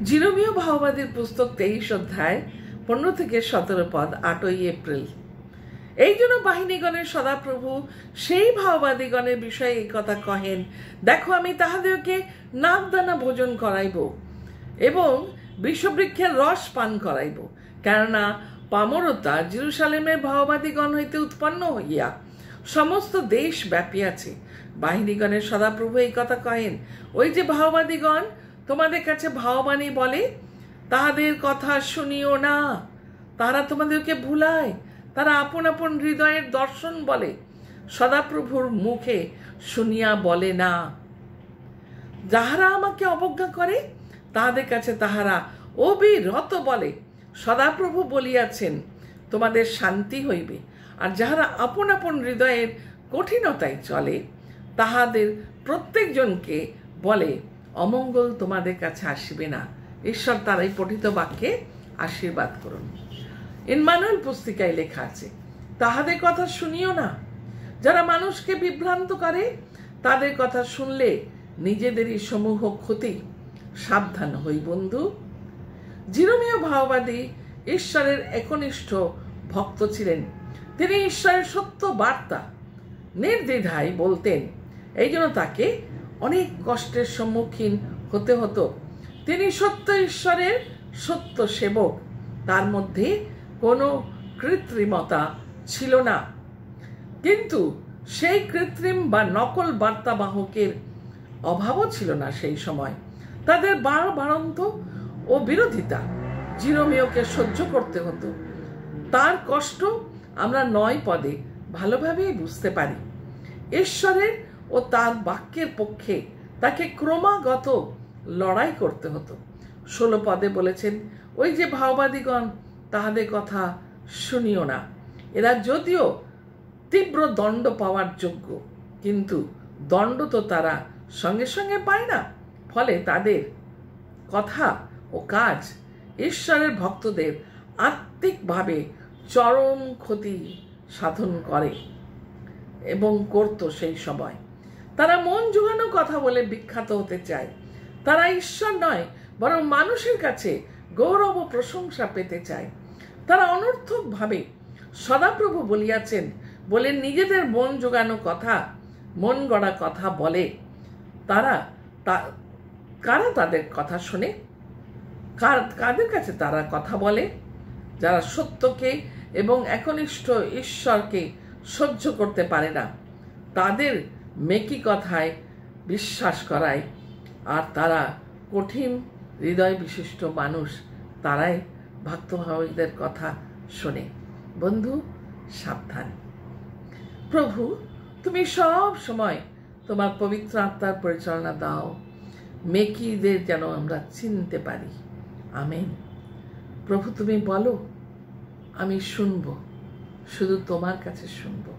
জিরোমীয় ভাওবাদীর পুস্তক 23 অধ্যায় 15 থেকে 17 পদ 8 এপ্রিল। এই জন্য বাহিনীগণের সদাপ্রভু সেই ভাওবাদীগণের বিষয়ে এই কথা কহেন, দেখো আমি তাহাদেরকে নাগদানা ভোজন করাইব এবং বিষবৃক্ষের রস পান করাইব, কেননা পামরতা জেরুসালেমের ভাওবাদীগণ হইতে উৎপন্ন হইয়া সমস্ত দেশ ব্যাপিয়াছে। বাহিনীগণের সদাপ্রভু এই কথা কহেন, ওই যে ভাওবাদীগণ তোমাদের কাছে ভাওবাণী বলে, তাহাদের কথা শুনিও না, তারা তোমাদেরকে ভুলায়, তারা আপন আপন হৃদয়ের দর্শন বলে, সদাপ্রভুর মুখে শুনিয়া বলে না। যাহারা আমাকে অবজ্ঞা করে তাহাদের কাছে তাহারা অবিরত বলে, সদাপ্রভু বলিয়াছেন তোমাদের শান্তি হইবে। আর যাহারা আপন আপন হৃদয়ের কঠিনতায় চলে তাহাদের প্রত্যেকজনকে বলে, অমঙ্গল তোমাদের কাছে আসিবে না। ঈশ্বর তার এই পঠিত বাক্যে আশীর্বাদ করুন। ইম্মানুয়েল পুস্তিকায় লেখা আছে, তাহাদের কথা শুনিও না। যারা মানুষকে বিভ্রান্ত করে তাদের কথা শুনলে নিজেদেরই সমূহ ক্ষতি। সাবধান হই বন্ধু। জিরোমীয় ভাওবাদী ঈশ্বরের একনিষ্ঠ ভক্ত ছিলেন। তিনি ঈশ্বরের সত্য বার্তা নির্দ্বিধায় বলতেন, এই জন্য তাকে অনেক কষ্টের সম্মুখীন হতে হতো। তিনি সত্য ঈশ্বরের সত্য সেবক, তার মধ্যে কোনো কৃত্রিমতা ছিল না। কিন্তু সেই কৃত্রিম বা নকল বার্তাবাহকের অভাবও ছিল না সেই সময়। তাদের বাড়ন্ত ও বিরোধিতা জিরোমীয়কে সহ্য করতে হতো। তার কষ্ট আমরা 9 পদে ভালোভাবেই বুঝতে পারি। ঈশ্বরের ও তার বাক্যের পক্ষে তাকে ক্রমাগত লড়াই করতে হতো। 16 পদে বলেছেন, ওই যে ভাওবাদীগণ তাহাদের কথা শুনিও না। এরা যদিও তীব্র দণ্ড পাওয়ার যোগ্য, কিন্তু দণ্ড তো তারা সঙ্গে সঙ্গে পায় না। ফলে তাদের কথা ও কাজ ঈশ্বরের ভক্তদের আত্মিকভাবে চরম ক্ষতি সাধন করে এবং করত। সেই সময় তারা মন জোগানো কথা বলে বিখ্যাত হতে চায়। তারা ঈশ্বর নয়, বরং মানুষের কাছে গৌরব ও প্রশংসা পেতে চায়। তারা অনর্থকভাবে সদাপ্রভু বলিয়াছেন বলে নিজেদের মন জোগানো কথা, মন গড়া কথা বলে। কারা তাদের কথা শোনে? কাদের কাছে তারা কথা বলে? যারা সত্যকে এবং একনিষ্ঠ ঈশ্বরকে সহ্য করতে পারে না, তাদের মেকি কথায় বিশ্বাস করায়। আর তারা কঠিন হৃদয় বিশিষ্ট মানুষ, তারাই ভক্তভাবীদের কথা শোনে। বন্ধু, সাবধান। প্রভু, তুমি সব সময় তোমার পবিত্র আত্মার পরিচালনা দাও, মেকিদের যেন আমরা চিনতে পারি। আমেন। প্রভু, তুমি বলো, আমি শুনবো, শুধু তোমার কাছে শুনবো।